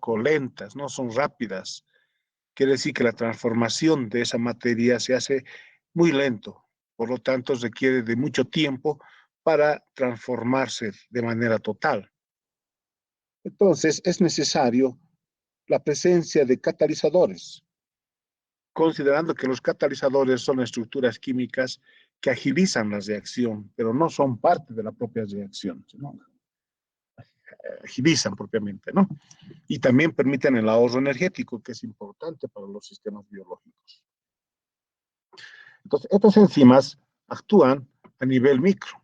poco lentas, no son rápidas. Quiere decir que la transformación de esa materia se hace muy lento, por lo tanto requiere de mucho tiempo para transformarse de manera total. Entonces es necesario la presencia de catalizadores, considerando que los catalizadores son estructuras químicas que agilizan la reacción, pero no son parte de la propia reacción, sino agilizan propiamente, ¿no? Y también permiten el ahorro energético, que es importante para los sistemas biológicos. Entonces, estas enzimas actúan a nivel micro.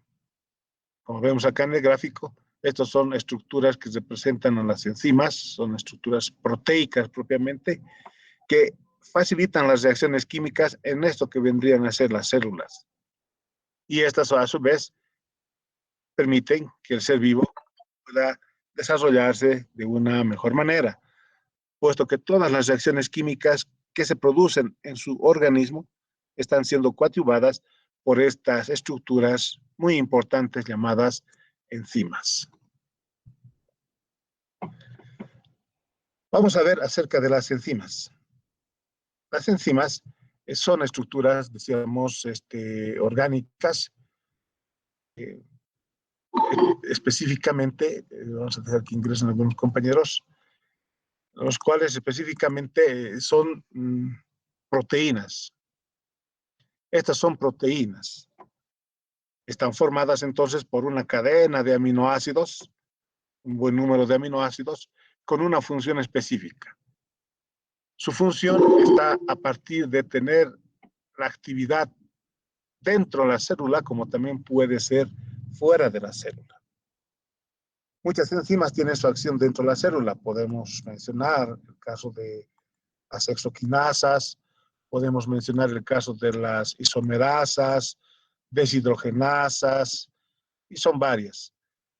Como vemos acá en el gráfico, estas son estructuras que representan a las enzimas, son estructuras proteicas propiamente, que facilitan las reacciones químicas en esto que vendrían a ser las células. Y estas a su vez permiten que el ser vivo pueda desarrollarse de una mejor manera, puesto que todas las reacciones químicas que se producen en su organismo están siendo coadyuvadas por estas estructuras muy importantes llamadas enzimas. Vamos a ver acerca de las enzimas. Las enzimas son estructuras, decíamos, orgánicas, específicamente, vamos a dejar que ingresen algunos compañeros, los cuales específicamente son proteínas. Estas son proteínas. Están formadas entonces por una cadena de aminoácidos, un buen número de aminoácidos, con una función específica. Su función está a partir de tener la actividad dentro de la célula, como también puede ser fuera de la célula. Muchas enzimas tienen su acción dentro de la célula. Podemos mencionar el caso de las hexoquinasas, podemos mencionar el caso de las isomerasas, deshidrogenasas, y son varias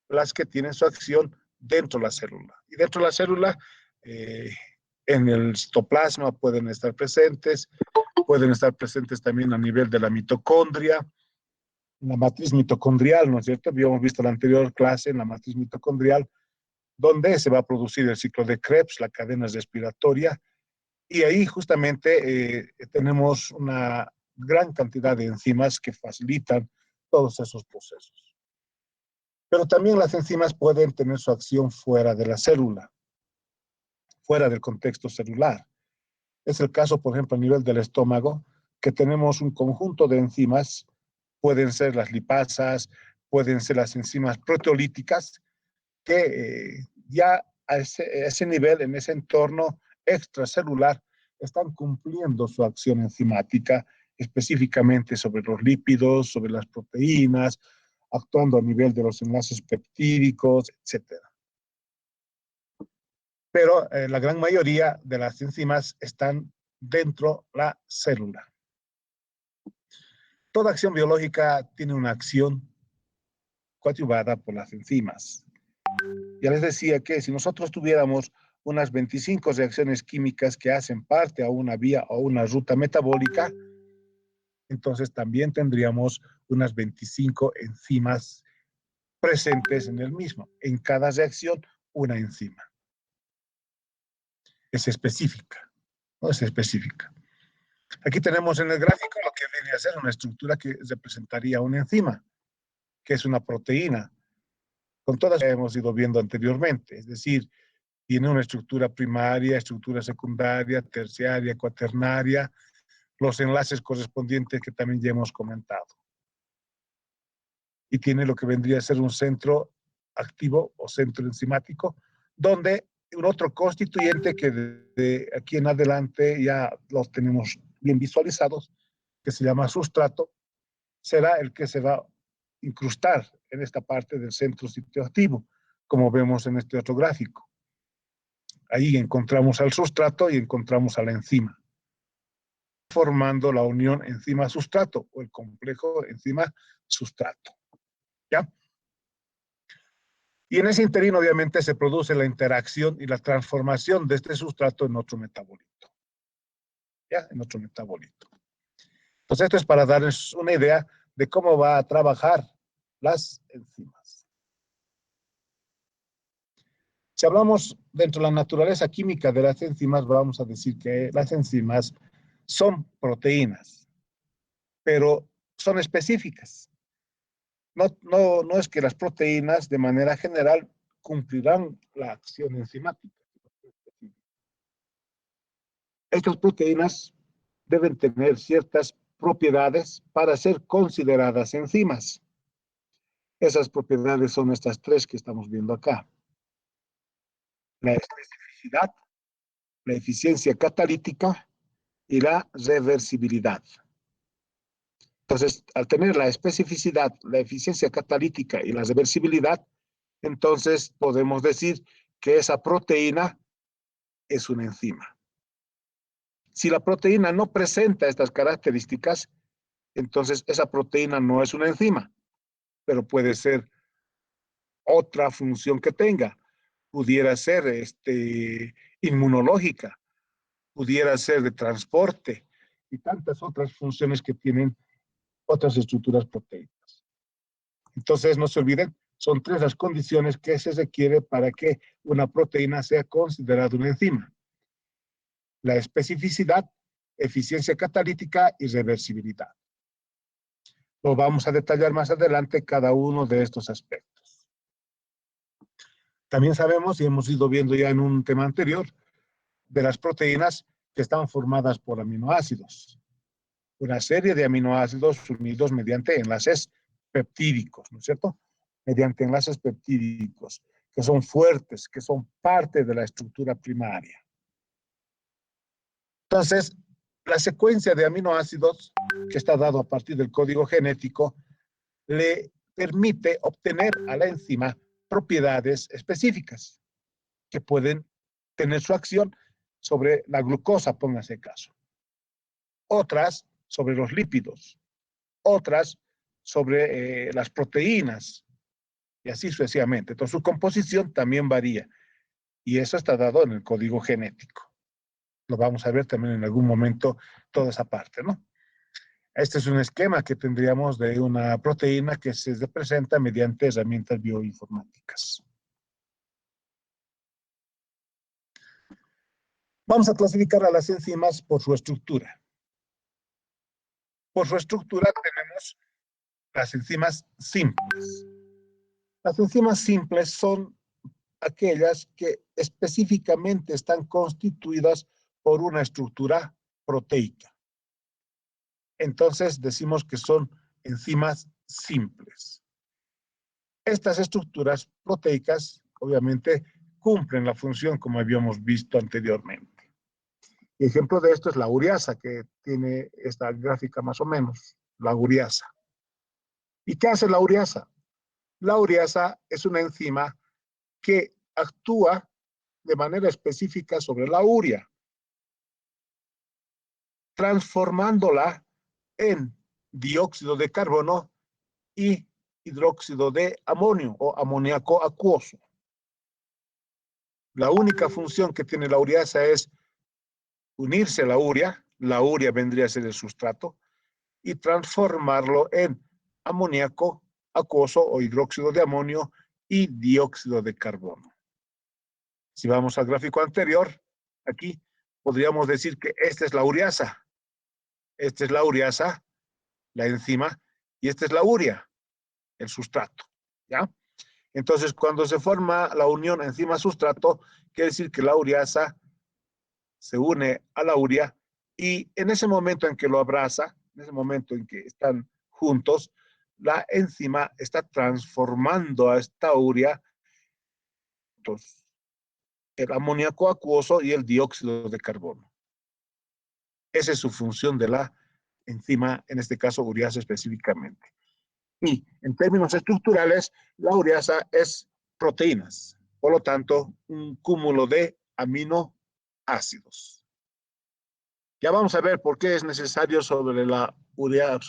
las que tienen su acción dentro de la célula. Y dentro de la célula, en el citoplasma pueden estar presentes también a nivel de la mitocondria, la matriz mitocondrial, ¿no es cierto? Habíamos visto en la anterior clase, en la matriz mitocondrial, donde se va a producir el ciclo de Krebs, la cadena respiratoria, y ahí justamente tenemos una gran cantidad de enzimas que facilitan todos esos procesos. Pero también las enzimas pueden tener su acción fuera de la célula, fuera del contexto celular. Es el caso, por ejemplo, a nivel del estómago, que tenemos un conjunto de enzimas, pueden ser las lipasas, pueden ser las enzimas proteolíticas, que ya a ese nivel, en ese entorno extracelular, están cumpliendo su acción enzimática, específicamente sobre los lípidos, sobre las proteínas, actuando a nivel de los enlaces peptídicos, etc. Pero la gran mayoría de las enzimas están dentro de la célula. Toda acción biológica tiene una acción coadyuvada por las enzimas. Ya les decía que si nosotros tuviéramos unas 25 reacciones químicas que hacen parte a una vía o una ruta metabólica, entonces también tendríamos unas 25 enzimas presentes en el mismo. En cada reacción, una enzima. Es específica, ¿no? Es específica. Aquí tenemos en el gráfico lo que viene a ser una estructura que representaría una enzima, que es una proteína, con todas las que hemos ido viendo anteriormente. Es decir, tiene una estructura primaria, estructura secundaria, terciaria, cuaternaria, los enlaces correspondientes que también ya hemos comentado. Y tiene lo que vendría a ser un centro activo o centro enzimático, donde un otro constituyente que de aquí en adelante ya los tenemos bien visualizados, que se llama sustrato, será el que se va a incrustar en esta parte del centro sitio activo, como vemos en este otro gráfico. Ahí encontramos al sustrato y encontramos a la enzima, formando la unión enzima-sustrato o el complejo enzima-sustrato. ¿Ya? Y en ese interín, obviamente, se produce la interacción y la transformación de este sustrato en otro metabolito. ¿Ya? En otro metabolito. Entonces, esto es para darles una idea de cómo va a trabajar las enzimas. Si hablamos dentro de la naturaleza química de las enzimas, vamos a decir que las enzimas son proteínas, pero son específicas. No es que las proteínas de manera general cumplirán la acción enzimática. Estas proteínas deben tener ciertas propiedades para ser consideradas enzimas. Esas propiedades son estas tres que estamos viendo acá. La especificidad, la eficiencia catalítica y la reversibilidad. Entonces, al tener la especificidad, la eficiencia catalítica y la reversibilidad, entonces podemos decir que esa proteína es una enzima. Si la proteína no presenta estas características, entonces esa proteína no es una enzima, pero puede ser otra función que tenga. Pudiera ser inmunológica, pudiera ser de transporte y tantas otras funciones que tienen otras estructuras proteicas. Entonces, no se olviden, son tres las condiciones que se requiere para que una proteína sea considerada una enzima. La especificidad, eficiencia catalítica y reversibilidad. Lo vamos a detallar más adelante cada uno de estos aspectos. También sabemos, y hemos ido viendo ya en un tema anterior, de las proteínas que están formadas por aminoácidos. Una serie de aminoácidos unidos mediante enlaces peptídicos, ¿no es cierto? Mediante enlaces peptídicos, que son fuertes, que son parte de la estructura primaria. Entonces, la secuencia de aminoácidos que está dado a partir del código genético le permite obtener a la enzima propiedades específicas que pueden tener su acción sobre la glucosa, póngase caso. Otras sobre los lípidos, otras sobre las proteínas, y así sucesivamente. Entonces, su composición también varía, y eso está dado en el código genético. Lo vamos a ver también en algún momento, toda esa parte, ¿no? Este es un esquema que tendríamos de una proteína que se representa mediante herramientas bioinformáticas. Vamos a clasificar a las enzimas por su estructura. Por su estructura tenemos las enzimas simples. Las enzimas simples son aquellas que específicamente están constituidas por una estructura proteica. Entonces decimos que son enzimas simples. Estas estructuras proteicas, obviamente, cumplen la función como habíamos visto anteriormente. Ejemplo de esto es la ureasa, que tiene esta gráfica más o menos, la ureasa. ¿Y qué hace la ureasa? La ureasa es una enzima que actúa de manera específica sobre la urea, transformándola en dióxido de carbono y hidróxido de amonio o amoníaco acuoso. La única función que tiene la ureasa es unirse a la urea vendría a ser el sustrato, y transformarlo en amoníaco acuoso o hidróxido de amonio y dióxido de carbono. Si vamos al gráfico anterior, aquí podríamos decir que esta es la ureasa. Esta es la ureasa, la enzima, y esta es la urea, el sustrato, ¿ya? Entonces, cuando se forma la unión enzima-sustrato, quiere decir que la ureasa se une a la urea, y en ese momento en que lo abraza, en ese momento en que están juntos, la enzima está transformando a esta urea el amoníaco acuoso y el dióxido de carbono. Esa es su función de la enzima, en este caso ureasa específicamente. Y en términos estructurales, la ureasa es proteínas, por lo tanto, un cúmulo de aminoácidos. Ya vamos a ver por qué es necesario sobre la urea.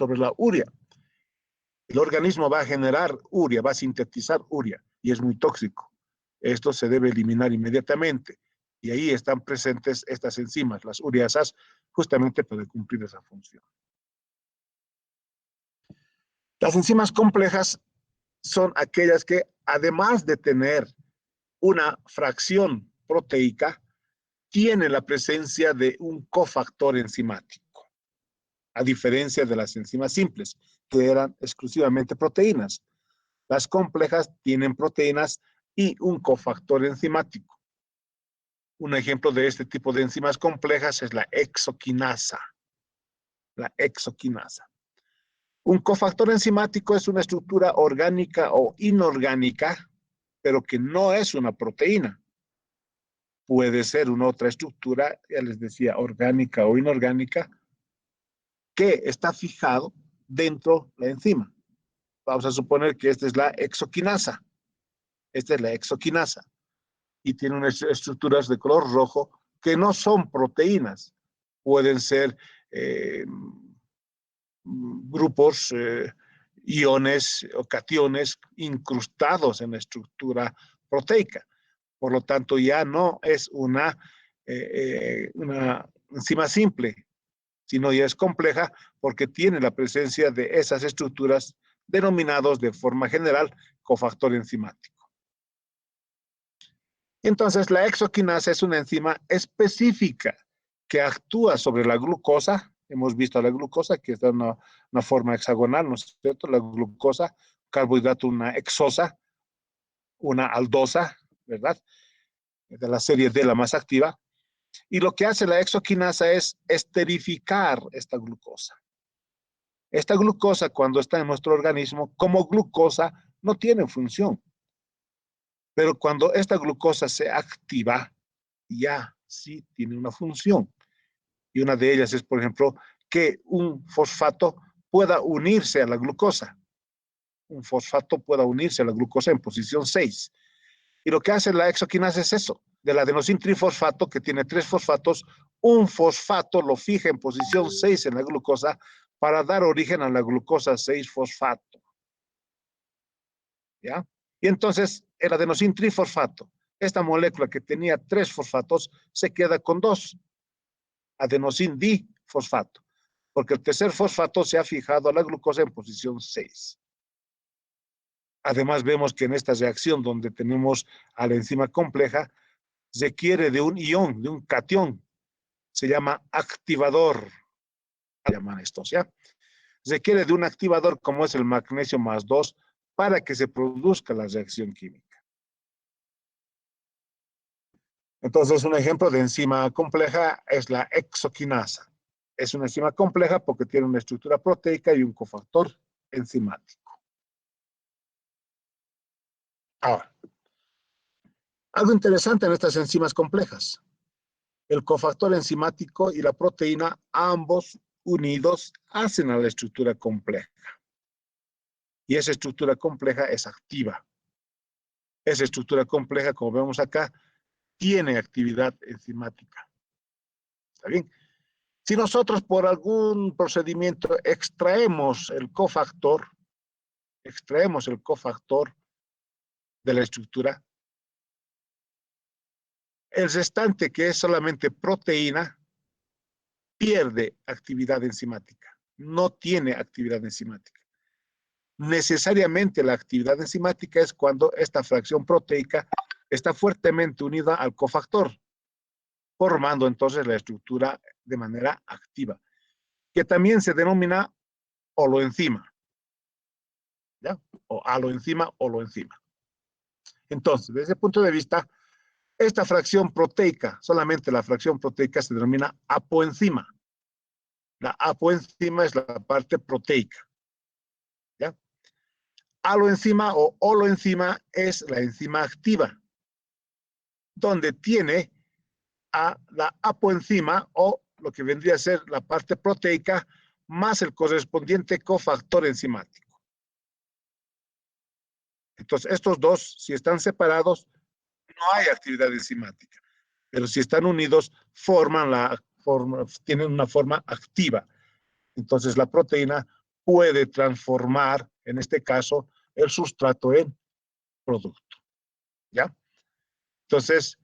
El organismo va a generar urea, va a sintetizar urea, y es muy tóxico. Esto se debe eliminar inmediatamente, y ahí están presentes estas enzimas, las ureasas, justamente para cumplir esa función. Las enzimas complejas son aquellas que, además de tener una fracción proteica tiene la presencia de un cofactor enzimático, a diferencia de las enzimas simples, que eran exclusivamente proteínas. Las complejas tienen proteínas y un cofactor enzimático. Un ejemplo de este tipo de enzimas complejas es la hexoquinasa. La hexoquinasa. Un cofactor enzimático es una estructura orgánica o inorgánica, pero que no es una proteína. Puede ser una otra estructura, ya les decía, orgánica o inorgánica, que está fijado dentro de la enzima. Vamos a suponer que esta es la hexoquinasa. Esta es la hexoquinasa. Y tiene unas estructuras de color rojo que no son proteínas. Pueden ser grupos, iones o cationes incrustados en la estructura proteica. Por lo tanto, ya no es una enzima simple, sino ya es compleja porque tiene la presencia de esas estructuras denominados de forma general cofactor enzimático. Entonces, la hexoquinasa es una enzima específica que actúa sobre la glucosa. Hemos visto la glucosa, que está en una forma hexagonal, ¿no es cierto? La glucosa, carbohidrato, una hexosa, una aldosa, ¿verdad? De la serie D, la más activa. Y lo que hace la hexoquinasa es esterificar esta glucosa. Esta glucosa, cuando está en nuestro organismo, como glucosa, no tiene función. Pero cuando esta glucosa se activa, ya sí tiene una función. Y una de ellas es, por ejemplo, que un fosfato pueda unirse a la glucosa. Un fosfato pueda unirse a la glucosa en posición 6. Y lo que hace la hexoquinasa es eso. Del adenosin trifosfato, que tiene 3 fosfatos, un fosfato lo fija en posición 6 en la glucosa para dar origen a la glucosa 6-fosfato. ¿Ya? Y entonces el adenosin trifosfato, esta molécula que tenía 3 fosfatos, se queda con 2. Adenosin difosfato, porque el tercer fosfato se ha fijado a la glucosa en posición 6. Además, vemos que en esta reacción donde tenemos a la enzima compleja, requiere de un ion, de un catión, se llama activador, llaman estos, ¿ya? Requiere de un activador como es el magnesio más 2 para que se produzca la reacción química. Entonces, un ejemplo de enzima compleja es la hexoquinasa. Es una enzima compleja porque tiene una estructura proteica y un cofactor enzimático. Ahora, algo interesante en estas enzimas complejas. El cofactor enzimático y la proteína, ambos unidos, hacen a la estructura compleja. Y esa estructura compleja es activa. Esa estructura compleja, como vemos acá, tiene actividad enzimática. ¿Está bien? Si nosotros por algún procedimiento extraemos el cofactor de la estructura, el restante, que es solamente proteína, pierde actividad enzimática, no tiene actividad enzimática. Necesariamente la actividad enzimática es cuando esta fracción proteica está fuertemente unida al cofactor, formando entonces la estructura de manera activa, que también se denomina holoenzima, ¿ya? O aloenzima, holoenzima. Entonces, desde ese punto de vista, esta fracción proteica, solamente la fracción proteica, se denomina apoenzima. La apoenzima es la parte proteica, ¿ya? Aloenzima o holoenzima es la enzima activa, donde tiene a la apoenzima o lo que vendría a ser la parte proteica más el correspondiente cofactor enzimático. Entonces, estos dos, si están separados, no hay actividad enzimática, pero si están unidos, tienen una forma activa. Entonces, la proteína puede transformar, en este caso, el sustrato en producto. ¿Ya? Entonces,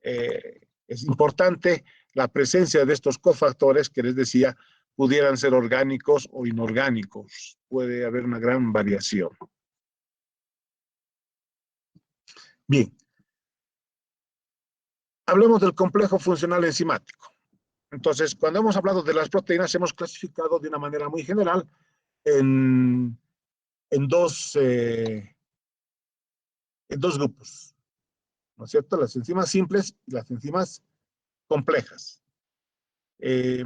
es importante la presencia de estos cofactores que les decía, pudieran ser orgánicos o inorgánicos. Puede haber una gran variación. Bien, Hablemos del complejo funcional enzimático. Entonces, cuando hemos hablado de las proteínas, hemos clasificado de una manera muy general en, en dos, eh, en dos grupos, ¿no es cierto? Las enzimas simples y las enzimas complejas. Eh,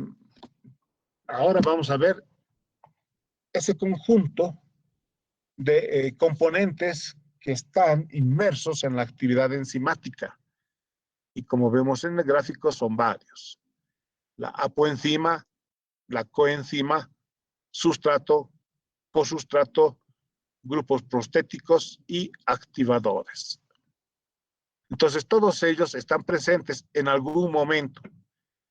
Ahora vamos a ver ese conjunto de componentes que están inmersos en la actividad enzimática. Y como vemos en el gráfico, son varios. La apoenzima, la coenzima, sustrato, cosustrato, grupos prostéticos y activadores. Entonces, todos ellos están presentes en algún momento.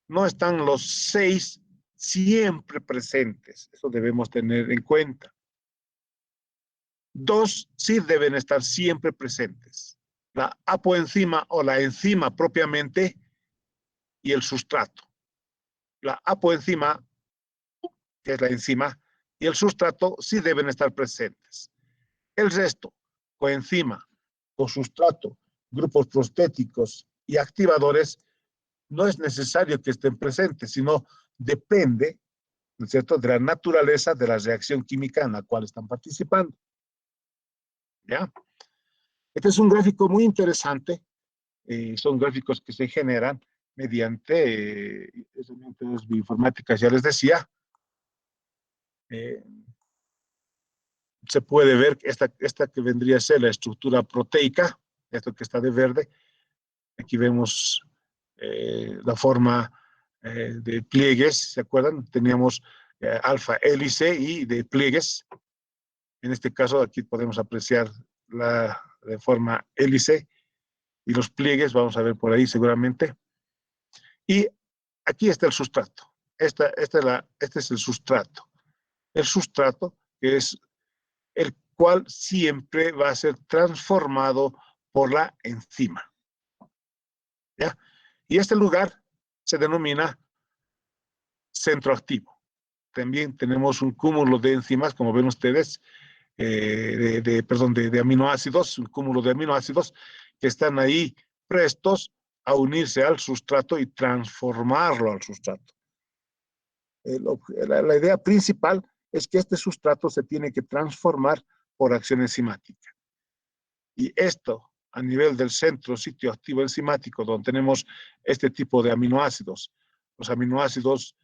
No están los 6 siempre presentes. Eso debemos tener en cuenta. 2 sí deben estar siempre presentes. La apoenzima o la enzima propiamente y el sustrato. La apoenzima, que es la enzima, y el sustrato sí deben estar presentes. El resto, coenzima, cosustrato, grupos prostéticos y activadores, no es necesario que estén presentes, sino depende, ¿no es cierto?, de la naturaleza de la reacción química en la cual están participando. ¿Ya? Este es un gráfico muy interesante. Son gráficos que se generan mediante herramientas bioinformáticas, ya les decía. Se puede ver esta que vendría a ser la estructura proteica, esto que está de verde. Aquí vemos la forma de pliegues, ¿se acuerdan? Teníamos alfa hélice y de pliegues. En este caso, aquí podemos apreciar la de forma hélice y los pliegues, vamos a ver por ahí seguramente. Y aquí está el sustrato. Este es el sustrato. El sustrato, que es el cual siempre va a ser transformado por la enzima. ¿Ya? Y este lugar se denomina centro activo. También tenemos un cúmulo de enzimas, como ven ustedes, de aminoácidos, un cúmulo de aminoácidos que están ahí prestos a unirse al sustrato y transformarlo al sustrato. La idea principal es que este sustrato se tiene que transformar por acción enzimática. Y esto, a nivel del centro sitio activo enzimático, donde tenemos este tipo de aminoácidos, los aminoácidos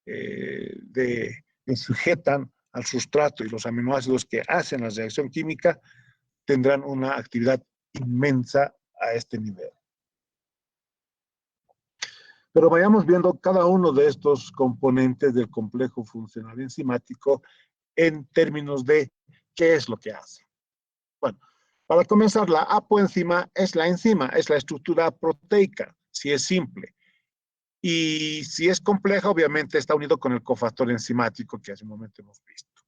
que sujetan al sustrato y los aminoácidos que hacen la reacción química, tendrán una actividad inmensa a este nivel. Pero vayamos viendo cada uno de estos componentes del complejo funcional enzimático en términos de qué es lo que hace. Bueno, para comenzar, la apoenzima es la enzima, es la estructura proteica, si es simple. Y si es compleja, obviamente está unido con el cofactor enzimático que hace un momento hemos visto.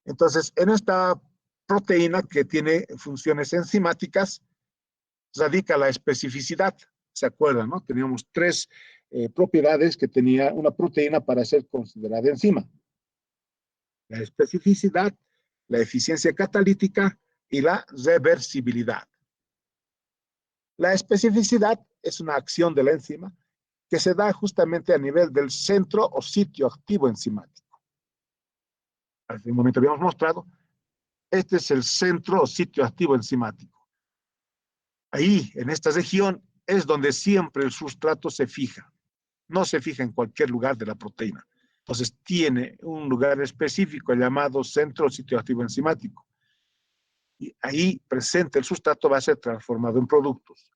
Entonces, en esta proteína que tiene funciones enzimáticas, radica la especificidad. ¿Se acuerdan, no? Teníamos 3 propiedades que tenía una proteína para ser considerada enzima. La especificidad, la eficiencia catalítica y la reversibilidad. La especificidad es una acción de la enzima que se da justamente a nivel del centro o sitio activo enzimático. Hace un momento habíamos mostrado, este es el centro o sitio activo enzimático. Ahí, en esta región, es donde siempre el sustrato se fija. No se fija en cualquier lugar de la proteína. Entonces, tiene un lugar específico llamado centro o sitio activo enzimático. Y ahí presente el sustrato va a ser transformado en productos.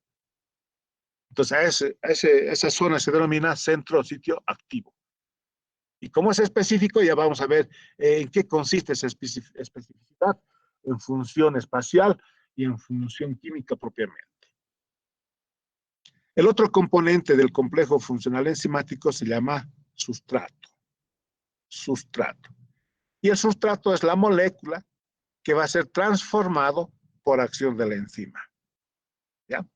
Entonces, esa zona se denomina centro o sitio activo. Y como es específico, ya vamos a ver en qué consiste esa especificidad en función espacial y en función química propiamente. El otro componente del complejo funcional enzimático se llama sustrato. Sustrato. Y el sustrato es la molécula que va a ser transformado por acción de la enzima. ¿Ya?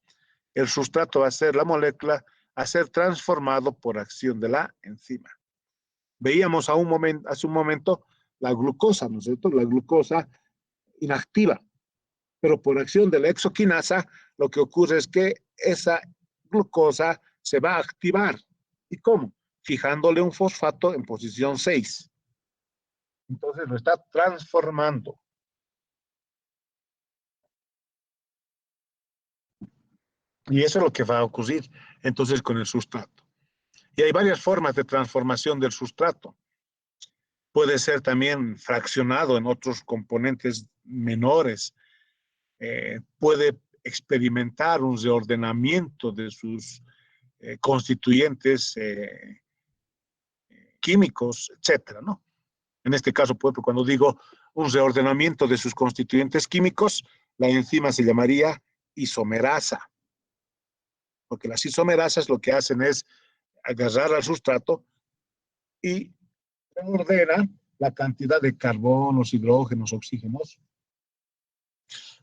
El sustrato va a ser la molécula a ser transformado por acción de la enzima. Veíamos hace un momento la glucosa, ¿no es cierto? La glucosa inactiva. Pero por acción de la exoquinasa, lo que ocurre es que esa glucosa se va a activar. ¿Y cómo? Fijándole un fosfato en posición 6. Entonces lo está transformando. Y eso es lo que va a ocurrir entonces con el sustrato. Y hay varias formas de transformación del sustrato. Puede ser también fraccionado en otros componentes menores. Puede experimentar un reordenamiento de sus constituyentes químicos, etcétera, ¿no? En este caso, pues, cuando digo un reordenamiento de sus constituyentes químicos, la enzima se llamaría isomerasa, porque las isomerasas lo que hacen es agarrar al sustrato y ordenan la cantidad de carbonos, hidrógenos, oxígenos,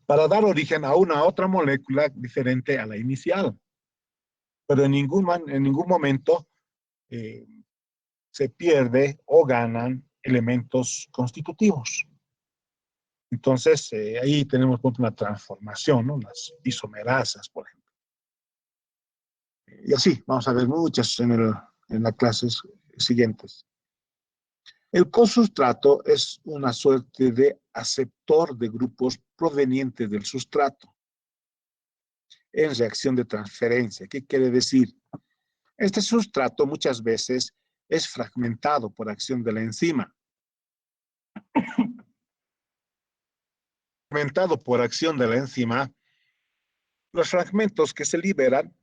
para dar origen a una otra molécula diferente a la inicial. Pero en ningún momento eh, se pierde o ganan elementos constitutivos. Entonces, ahí tenemos una transformación, ¿no? Las isomerasas, por ejemplo. Y así, vamos a ver muchas en las clases siguientes. El cosustrato es una suerte de aceptor de grupos provenientes del sustrato en reacción de transferencia. ¿Qué quiere decir? Este sustrato muchas veces es fragmentado por acción de la enzima. Fragmentado por acción de la enzima, los fragmentos que se liberan,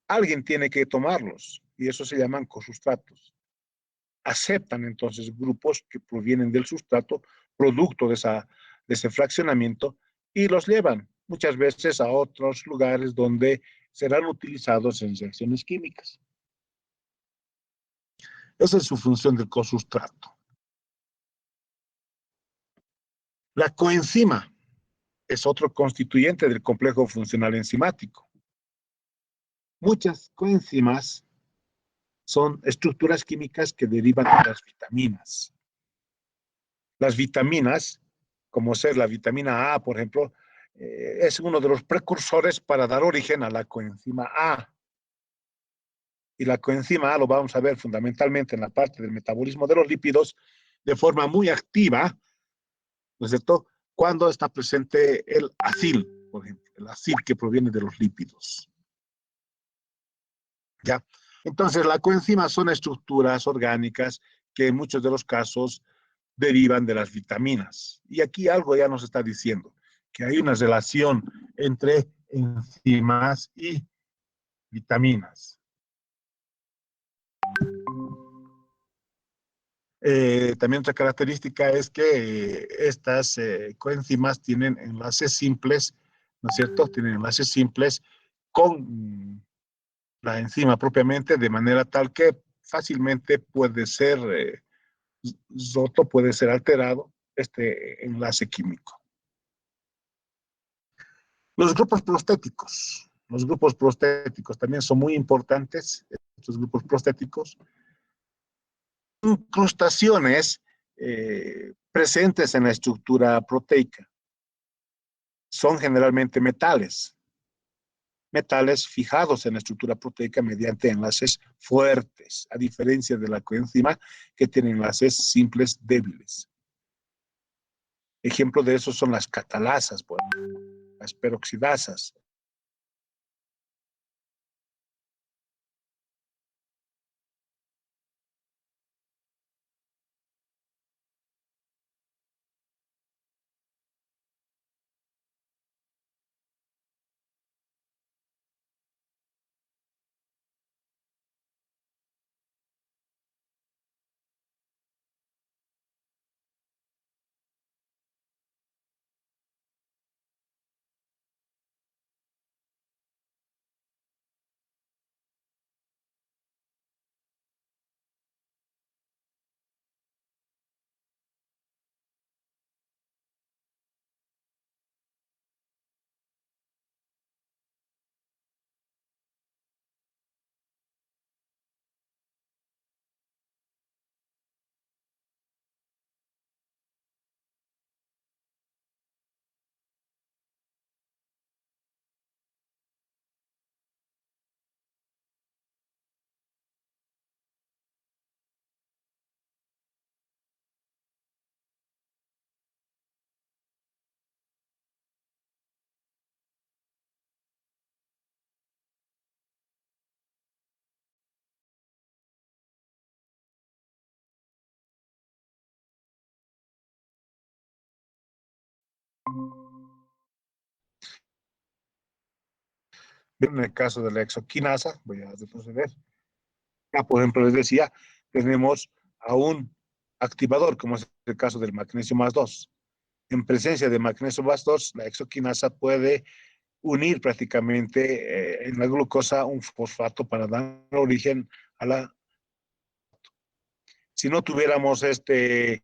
alguien tiene que tomarlos y eso se llaman cosustratos. Aceptan entonces grupos que provienen del sustrato, producto de ese fraccionamiento, y los llevan muchas veces a otros lugares donde serán utilizados en reacciones químicas. Esa es su función del cosustrato. La coenzima es otro constituyente del complejo funcional enzimático. Muchas coenzimas son estructuras químicas que derivan de las vitaminas. Las vitaminas, como ser la vitamina A, por ejemplo, es uno de los precursores para dar origen a la coenzima A. Y la coenzima A lo vamos a ver fundamentalmente en la parte del metabolismo de los lípidos de forma muy activa, ¿no es cierto? Cuando está presente el acil, por ejemplo, el acil que proviene de los lípidos. ¿Ya? Entonces, la coenzima son estructuras orgánicas que en muchos de los casos derivan de las vitaminas. Y aquí algo ya nos está diciendo, que hay una relación entre enzimas y vitaminas. También otra característica es que estas coenzimas tienen enlaces simples, ¿no es cierto? Tienen enlaces simples con la enzima propiamente, de manera tal que fácilmente puede ser roto, puede ser alterado este enlace químico. Los grupos prostéticos. Los grupos prostéticos también son muy importantes. Estos grupos prostéticos. Incrustaciones presentes en la estructura proteica. Son generalmente metales. Metales fijados en la estructura proteica mediante enlaces fuertes, a diferencia de la coenzima que tiene enlaces simples débiles. Ejemplo de eso son las catalasas, por ejemplo, las peroxidasas. En el caso de la exoquinasa, voy a retroceder. Por ejemplo, les decía, tenemos a un activador, como es el caso del magnesio más 2. En presencia de magnesio más 2, la exoquinasa puede unir prácticamente en la glucosa un fosfato para dar origen a la... Si no tuviéramos este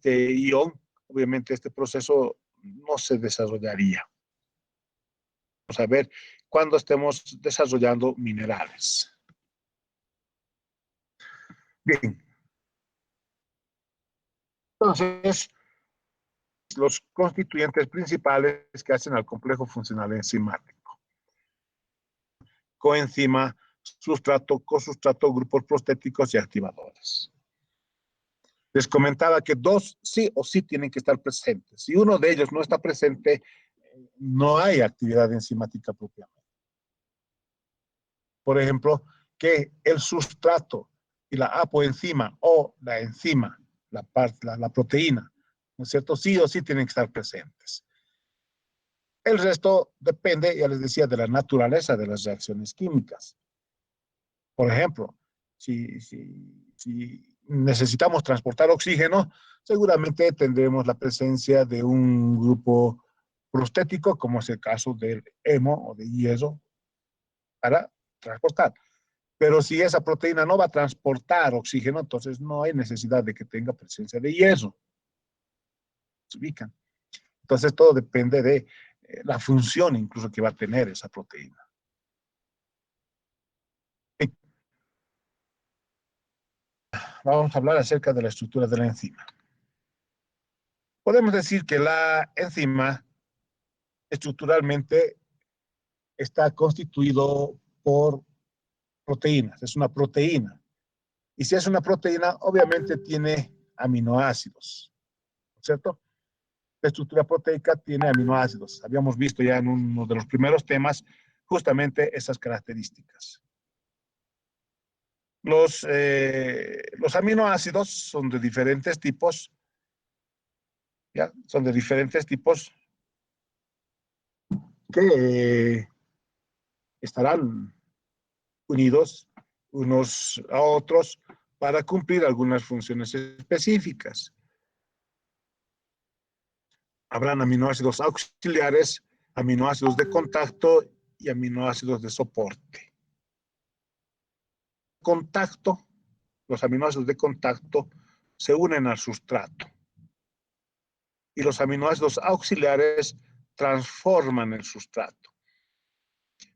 ion, obviamente este proceso no se desarrollaría. Vamos a ver cuando estemos desarrollando minerales. Bien. Entonces, los constituyentes principales que hacen al complejo funcional enzimático. Coenzima, sustrato, cosustrato, grupos prostéticos y activadores. Les comentaba que dos sí o sí tienen que estar presentes. Si uno de ellos no está presente, no hay actividad enzimática propiamente. Por ejemplo, que el sustrato y la apoenzima o la enzima, la proteína, ¿no es cierto? Sí o sí tienen que estar presentes. El resto depende, ya les decía, de la naturaleza de las reacciones químicas. Por ejemplo, si necesitamos transportar oxígeno, seguramente tendremos la presencia de un grupo prostético, como es el caso del hemo o de hierro, para transportar. Pero si esa proteína no va a transportar oxígeno, entonces no hay necesidad de que tenga presencia de hierro. Se ubican. Entonces todo depende de la función incluso que va a tener esa proteína. Vamos a hablar acerca de la estructura de la enzima. Podemos decir que la enzima estructuralmente está constituido por proteínas, es una proteína. Y si es una proteína, obviamente tiene aminoácidos, ¿cierto? La estructura proteica tiene aminoácidos. Habíamos visto ya en uno de los primeros temas justamente esas características. Los aminoácidos son de diferentes tipos, ¿ya? Son de diferentes tipos que estarán unidos unos a otros para cumplir algunas funciones específicas. Habrán aminoácidos auxiliares, aminoácidos de contacto y aminoácidos de soporte. Contacto, los aminoácidos de contacto se unen al sustrato y los aminoácidos auxiliares transforman el sustrato.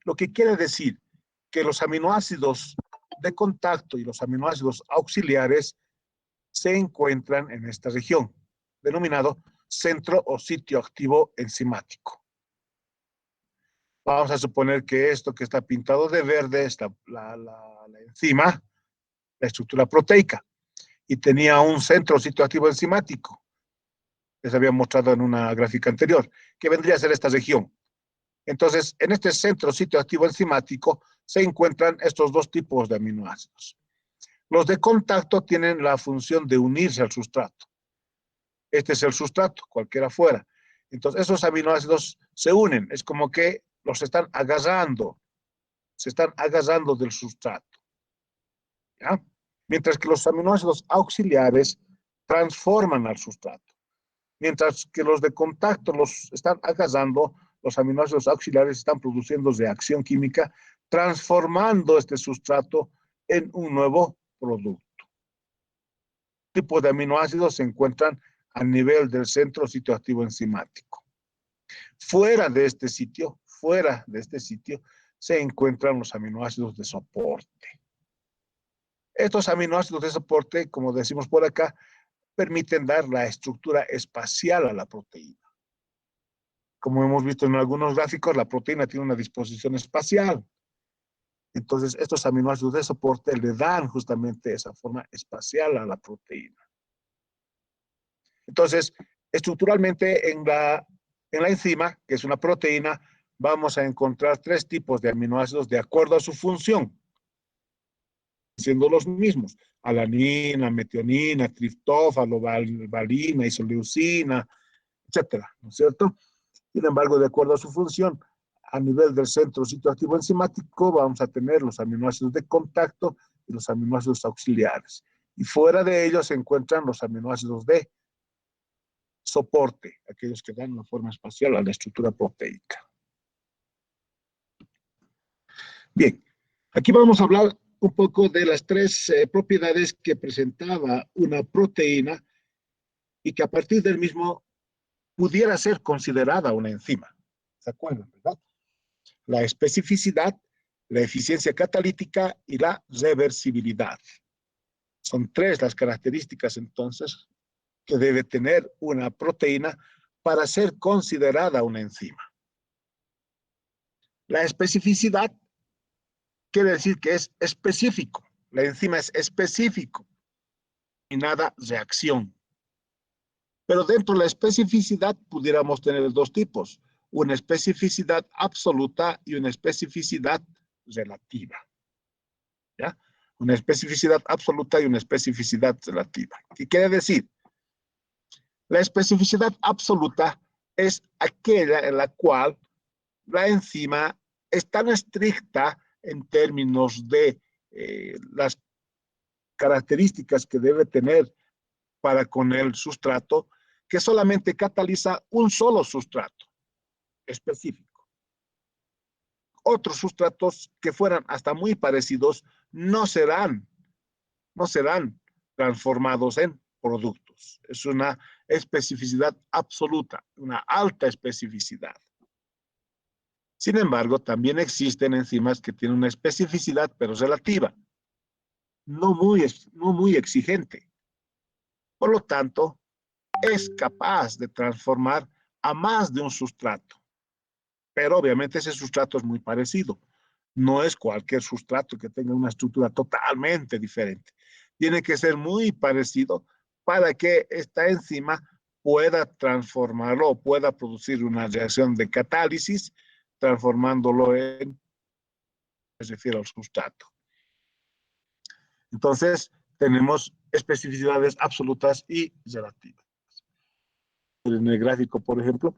Lo que quiere decir que los aminoácidos de contacto y los aminoácidos auxiliares se encuentran en esta región, denominado centro o sitio activo enzimático. Vamos a suponer que esto que está pintado de verde es la enzima, la estructura proteica, y tenía un centro o sitio activo enzimático. Les había mostrado en una gráfica anterior, que vendría a ser esta región. Entonces, en este centro sitio activo enzimático se encuentran estos dos tipos de aminoácidos. Los de contacto tienen la función de unirse al sustrato. Este es el sustrato, cualquiera fuera. Entonces, esos aminoácidos se unen, es como que los están agarrando, se están agarrando del sustrato. ¿Ya? Mientras que los aminoácidos auxiliares transforman al sustrato. Mientras que los de contacto los están agarrando, los aminoácidos auxiliares están produciendo reacción química, transformando este sustrato en un nuevo producto. Tipo de aminoácidos se encuentran a nivel del centro sitio activo enzimático. Fuera de este sitio, se encuentran los aminoácidos de soporte. Estos aminoácidos de soporte, como decimos por acá, permiten dar la estructura espacial a la proteína. Como hemos visto en algunos gráficos, la proteína tiene una disposición espacial. Entonces, estos aminoácidos de soporte le dan justamente esa forma espacial a la proteína. Entonces, estructuralmente en la enzima, que es una proteína, vamos a encontrar tres tipos de aminoácidos de acuerdo a su función, siendo los mismos: alanina, metionina, triptófano, valina, isoleucina, etcétera, ¿no es cierto? Sin embargo, de acuerdo a su función, a nivel del centro sitio activo enzimático, vamos a tener los aminoácidos de contacto y los aminoácidos auxiliares. Y fuera de ellos se encuentran los aminoácidos de soporte, aquellos que dan una forma espacial a la estructura proteica. Bien, aquí vamos a hablar un poco de las tres propiedades que presentaba una proteína y que a partir del mismo pudiera ser considerada una enzima. ¿Se acuerdan, verdad? La especificidad, la eficiencia catalítica y la reversibilidad. Son tres las características entonces que debe tener una proteína para ser considerada una enzima. La especificidad quiere decir que es específico. La enzima es específico y nada reacción. Pero dentro de la especificidad pudiéramos tener dos tipos, una especificidad absoluta y una especificidad relativa. ¿Ya? Una especificidad absoluta y una especificidad relativa. ¿Qué quiere decir? La especificidad absoluta es aquella en la cual la enzima es tan estricta en términos de las características que debe tener para con el sustrato, que solamente cataliza un solo sustrato específico. Otros sustratos que fueran hasta muy parecidos no serán transformados en productos. Es una especificidad absoluta, una alta especificidad. Sin embargo, también existen enzimas que tienen una especificidad, pero relativa, no muy exigente. Por lo tanto, es capaz de transformar a más de un sustrato. Pero obviamente ese sustrato es muy parecido. No es cualquier sustrato que tenga una estructura totalmente diferente. Tiene que ser muy parecido para que esta enzima pueda transformarlo o pueda producir una reacción de catálisis, transformándolo en, se refiere al sustrato. Entonces, tenemos especificidades absolutas y relativas. En el gráfico, por ejemplo,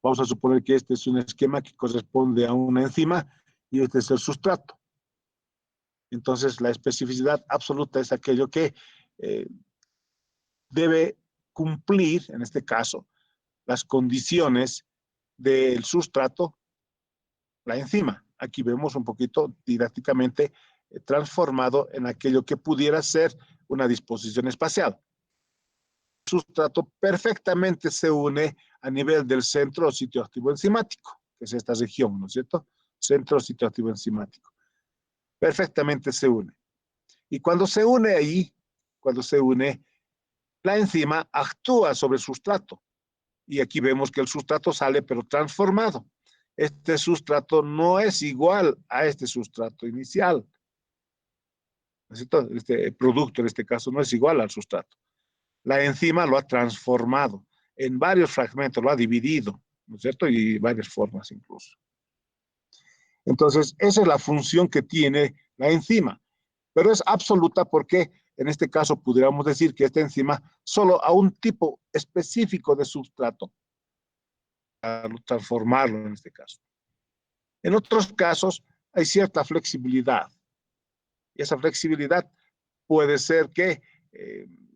vamos a suponer que este es un esquema que corresponde a una enzima y este es el sustrato. Entonces, la especificidad absoluta es aquello que debe cumplir, en este caso, las condiciones del sustrato, la enzima. Aquí vemos un poquito didácticamente transformado en aquello que pudiera ser una disposición espacial. El sustrato perfectamente se une a nivel del centro o sitio activo enzimático, que es esta región, ¿no es cierto? Centro o sitio activo enzimático. Perfectamente se une. Y cuando se une ahí, la enzima actúa sobre el sustrato. Y aquí vemos que el sustrato sale, pero transformado. Este sustrato no es igual a este sustrato inicial. ¿No es cierto? Este producto, en este caso, no es igual al sustrato. La enzima lo ha transformado en varios fragmentos, lo ha dividido, ¿no es cierto? Y varias formas incluso. Entonces, esa es la función que tiene la enzima, pero es absoluta porque en este caso pudiéramos decir que esta enzima solo a un tipo específico de sustrato, a transformarlo en este caso. En otros casos hay cierta flexibilidad y esa flexibilidad puede ser que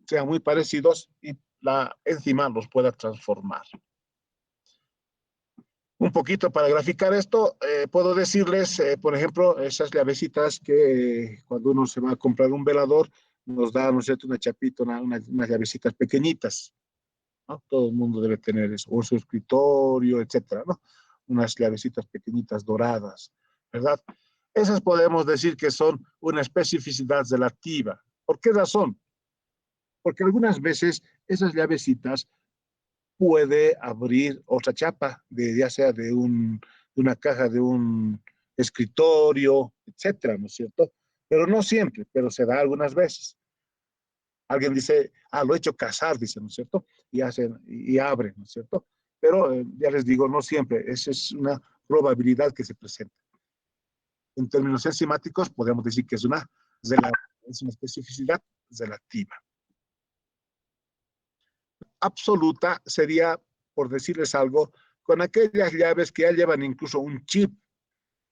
sean muy parecidos y la enzima los pueda transformar. Un poquito para graficar esto, puedo decirles, por ejemplo, esas llavecitas que cuando uno se va a comprar un velador, nos da, ¿no es cierto?, una chapita, unas llavecitas pequeñitas, ¿no? Todo el mundo debe tener eso, o su escritorio, etcétera, ¿no? Unas llavecitas pequeñitas doradas, ¿verdad? Esas podemos decir que son una especificidad relativa. ¿Por qué razón? Porque algunas veces esas llavecitas puede abrir otra chapa, ya sea de una caja de un escritorio, etcétera, ¿no es cierto? Pero no siempre, pero se da algunas veces. Alguien dice, lo he hecho casar, dice, ¿no es cierto? Y abre, ¿no es cierto? Pero ya les digo, no siempre, esa es una probabilidad que se presenta. En términos enzimáticos, podemos decir que es una especificidad relativa. Absoluta sería por decirles algo, con aquellas llaves que ya llevan incluso un chip,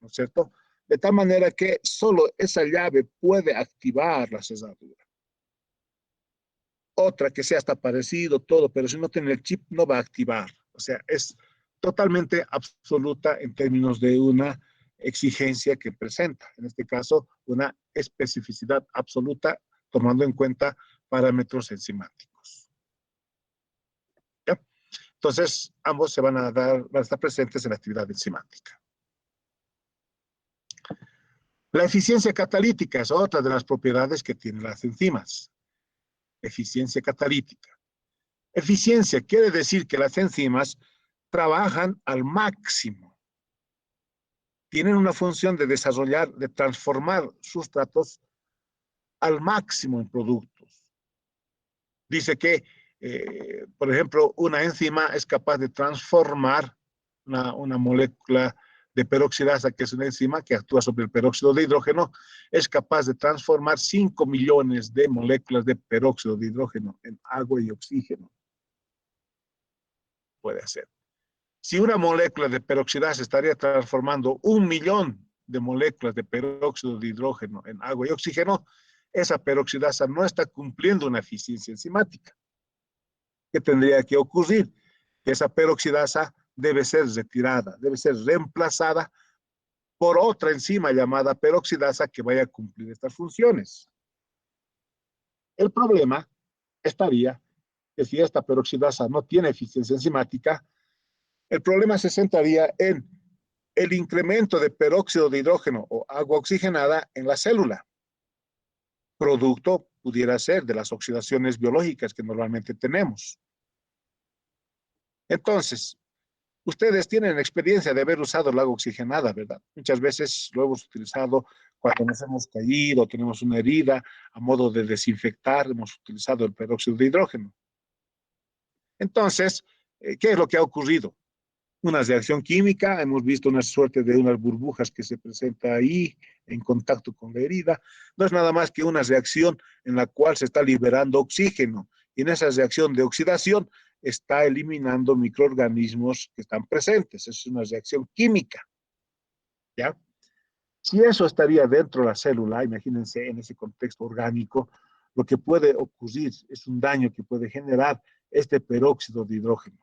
¿no es cierto? De tal manera que solo esa llave puede activar la cerradura. Otra que sea hasta parecido, todo, pero si no tiene el chip no va a activar. O sea, es totalmente absoluta en términos de una exigencia que presenta. En este caso, una especificidad absoluta tomando en cuenta parámetros enzimáticos. ¿Ya? Entonces, ambos van a estar presentes en la actividad enzimática. La eficiencia catalítica es otra de las propiedades que tienen las enzimas. Eficiencia catalítica. Eficiencia quiere decir que las enzimas trabajan al máximo. Tienen una función de desarrollar, de transformar sustratos al máximo en productos. Dice que, por ejemplo, una enzima es capaz de transformar una molécula de peroxidasa, que es una enzima que actúa sobre el peróxido de hidrógeno, es capaz de transformar 5 millones de moléculas de peróxido de hidrógeno en agua y oxígeno. Puede hacer. Si una molécula de peroxidasa estaría transformando 1.000.000 de moléculas de peróxido de hidrógeno en agua y oxígeno, esa peroxidasa no está cumpliendo una eficiencia enzimática. ¿Qué tendría que ocurrir? Que esa peroxidasa debe ser retirada, debe ser reemplazada por otra enzima llamada peroxidasa que vaya a cumplir estas funciones. El problema estaría que si esta peroxidasa no tiene eficiencia enzimática, el problema se centraría en el incremento de peróxido de hidrógeno o agua oxigenada en la célula. Producto pudiera ser de las oxidaciones biológicas que normalmente tenemos. Entonces, ustedes tienen experiencia de haber usado el agua oxigenada, ¿verdad? Muchas veces lo hemos utilizado cuando nos hemos caído, tenemos una herida, a modo de desinfectar, hemos utilizado el peróxido de hidrógeno. Entonces, ¿qué es lo que ha ocurrido? Una reacción química, hemos visto una suerte de unas burbujas que se presenta ahí en contacto con la herida. No es nada más que una reacción en la cual se está liberando oxígeno y en esa reacción de oxidación está eliminando microorganismos que están presentes. Es una reacción química, ¿ya? Si eso estaría dentro de la célula, imagínense en ese contexto orgánico, lo que puede ocurrir es un daño que puede generar este peróxido de hidrógeno.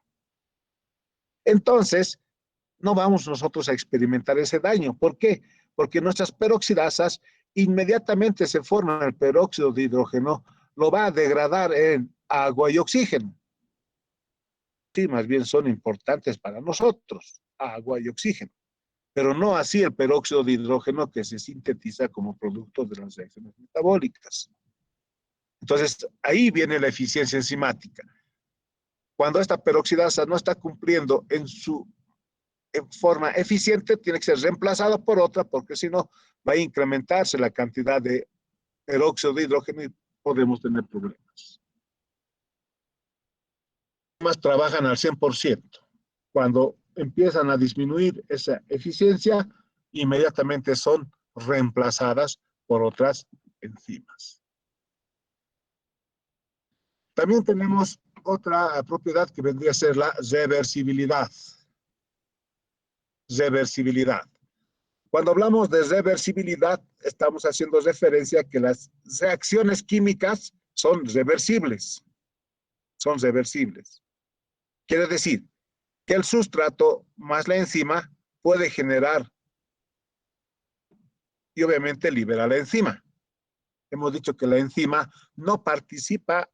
Entonces, no vamos nosotros a experimentar ese daño. ¿Por qué? Porque nuestras peroxidasas inmediatamente se forman el peróxido de hidrógeno, lo va a degradar en agua y oxígeno. Sí, más bien son importantes para nosotros, agua y oxígeno, pero no así el peróxido de hidrógeno que se sintetiza como producto de las reacciones metabólicas. Entonces, ahí viene la eficiencia enzimática. Cuando esta peroxidasa no está cumpliendo en forma eficiente, tiene que ser reemplazada por otra, porque si no, va a incrementarse la cantidad de peróxido de hidrógeno y podemos tener problemas. Más trabajan al 100%. Cuando empiezan a disminuir esa eficiencia, inmediatamente son reemplazadas por otras enzimas. También tenemos otra propiedad que vendría a ser la reversibilidad. Reversibilidad. Cuando hablamos de reversibilidad, estamos haciendo referencia a que las reacciones químicas son reversibles. Son reversibles. Quiere decir que el sustrato más la enzima puede generar y obviamente libera la enzima. Hemos dicho que la enzima no participa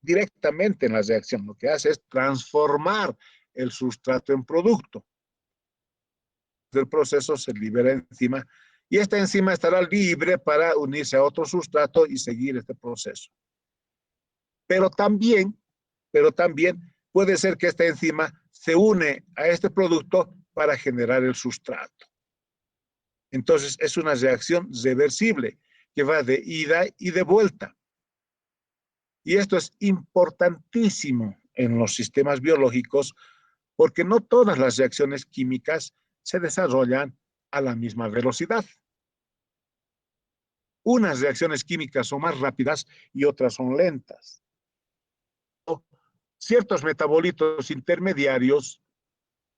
directamente en la reacción, lo que hace es transformar el sustrato en producto. Del proceso se libera enzima y esta enzima estará libre para unirse a otro sustrato y seguir este proceso. Pero también puede ser que esta enzima se une a este producto para generar el sustrato. Entonces es una reacción reversible que va de ida y de vuelta. Y esto es importantísimo en los sistemas biológicos porque no todas las reacciones químicas se desarrollan a la misma velocidad. Unas reacciones químicas son más rápidas y otras son lentas. ciertos metabolitos intermediarios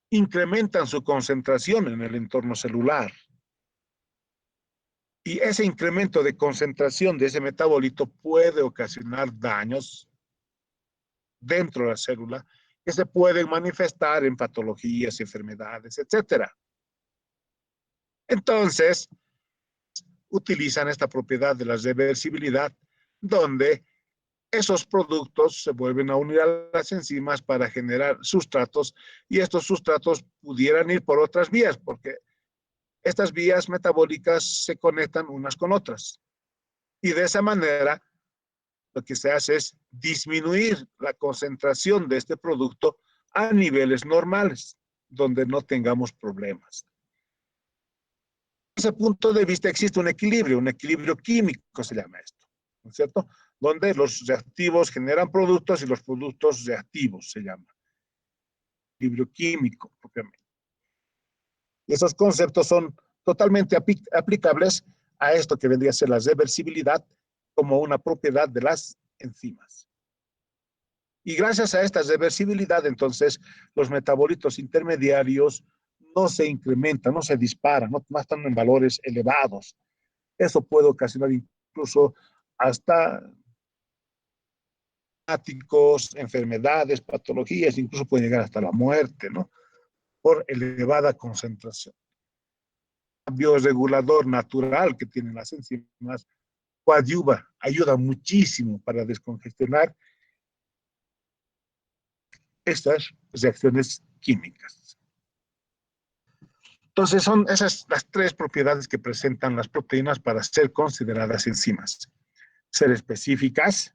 incrementan su concentración en el entorno celular. Y ese incremento de concentración de ese metabolito puede ocasionar daños dentro de la célula que se pueden manifestar en patologías, enfermedades, etcétera. Entonces, utilizan esta propiedad de la reversibilidad, donde esos productos se vuelven a unir a las enzimas para generar sustratos, y estos sustratos pudieran ir por otras vías, porque estas vías metabólicas se conectan unas con otras. Y de esa manera, lo que se hace es disminuir la concentración de este producto a niveles normales, donde no tengamos problemas. Desde ese punto de vista existe un equilibrio químico se llama esto, ¿no es cierto? Donde los reactivos generan productos y los productos reactivos se llama. Equilibrio químico, propiamente. Y esos conceptos son totalmente aplicables a esto que vendría a ser la reversibilidad como una propiedad de las enzimas. Y gracias a esta reversibilidad, entonces, los metabolitos intermediarios no se incrementan, no se disparan, no están en valores elevados. Eso puede ocasionar incluso hasta enfermedades, patologías, incluso puede llegar hasta la muerte, ¿no? Por elevada concentración. El bioregulador natural que tienen las enzimas coadyuva, ayuda muchísimo para descongestionar estas reacciones químicas. Entonces son esas las tres propiedades que presentan las proteínas para ser consideradas enzimas. Ser específicas,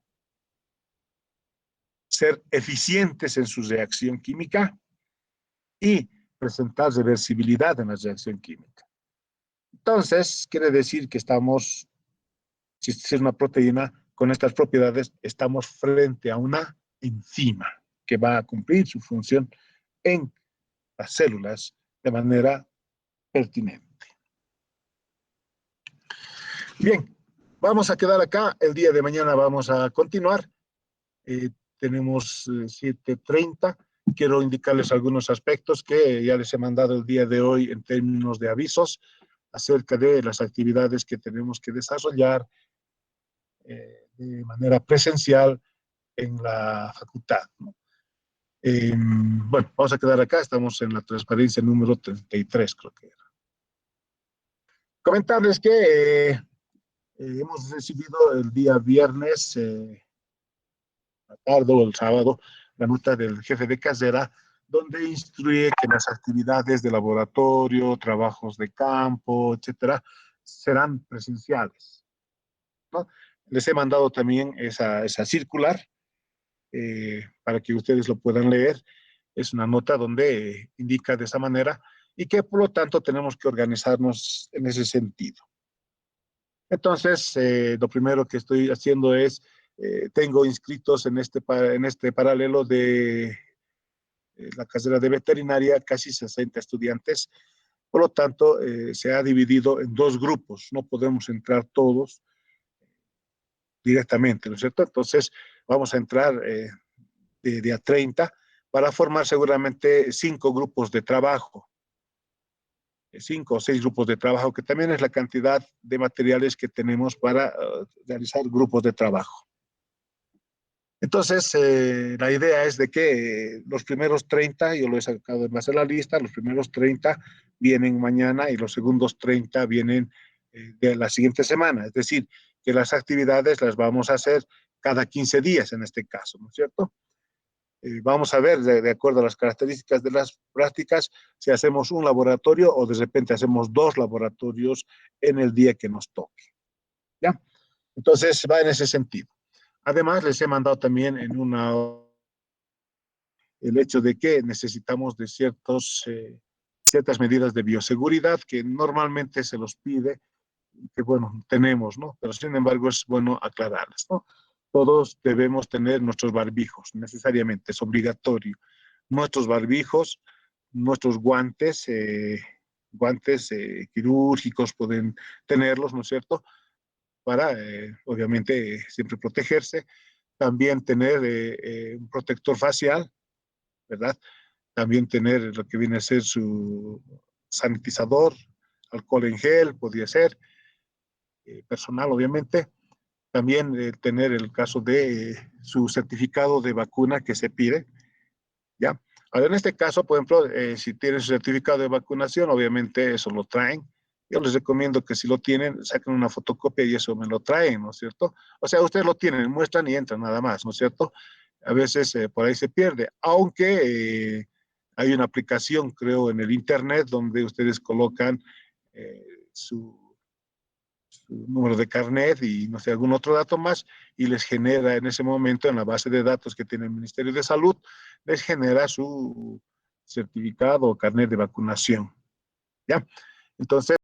ser eficientes en su reacción química y presentar reversibilidad en la reacción química. Entonces, quiere decir que estamos, si es una proteína con estas propiedades, estamos frente a una enzima que va a cumplir su función en las células de manera pertinente. Bien, vamos a quedar acá. El día de mañana vamos a continuar. Tenemos 7:30. Quiero indicarles algunos aspectos que ya les he mandado el día de hoy en términos de avisos acerca de las actividades que tenemos que desarrollar de manera presencial en la facultad, ¿no? Bueno, vamos a quedar acá. Estamos en la transparencia número 33, creo que era. Comentarles que hemos recibido el día viernes, la tarde o el sábado, la nota del jefe de carrera, donde instruye que las actividades de laboratorio, trabajos de campo, etcétera, serán presenciales, ¿no? Les he mandado también esa circular para que ustedes lo puedan leer. Es una nota donde indica de esa manera y que por lo tanto tenemos que organizarnos en ese sentido. Entonces, lo primero que estoy haciendo es, tengo inscritos en este paralelo de la carrera de veterinaria casi 60 estudiantes. Por lo tanto, se ha dividido en dos grupos. No podemos entrar todos directamente, ¿no es cierto? Entonces, vamos a entrar de a 30 para formar seguramente 5 grupos de trabajo. 5 o 6 grupos de trabajo, que también es la cantidad de materiales que tenemos para realizar grupos de trabajo. Entonces, la idea es de que los primeros 30, yo lo he sacado en base a la lista, los primeros 30 vienen mañana y los segundos 30 vienen de la siguiente semana. Es decir, que las actividades las vamos a hacer cada 15 días en este caso, ¿no es cierto? Vamos a ver, de acuerdo a las características de las prácticas, si hacemos un laboratorio o de repente hacemos 2 laboratorios en el día que nos toque. ¿Ya? Entonces, va en ese sentido. Además, les he mandado también el hecho de que necesitamos de ciertas medidas de bioseguridad que normalmente se los pide, que bueno, tenemos, ¿no? Pero sin embargo es bueno aclararles, ¿no? Todos debemos tener nuestros barbijos, necesariamente, es obligatorio. Nuestros barbijos, nuestros guantes quirúrgicos pueden tenerlos, ¿no es cierto? Para, obviamente, siempre protegerse. también tener un protector facial, ¿verdad? También tener lo que viene a ser su sanitizador, alcohol en gel, podría ser, personal, obviamente. También tener el caso de su certificado de vacuna que se pide, ¿ya? Ahora, en este caso, por ejemplo, si tienen su certificado de vacunación, obviamente eso lo traen. Yo les recomiendo que si lo tienen, saquen una fotocopia y eso me lo traen, ¿no es cierto? O sea, ustedes lo tienen, muestran y entran nada más, ¿no es cierto? A veces por ahí se pierde, aunque hay una aplicación, creo, en el Internet donde ustedes colocan eh, su su número de carnet y no sé, algún otro dato más, y les genera en ese momento en la base de datos que tiene el Ministerio de Salud, les genera su certificado o carnet de vacunación. ¿Ya? Entonces,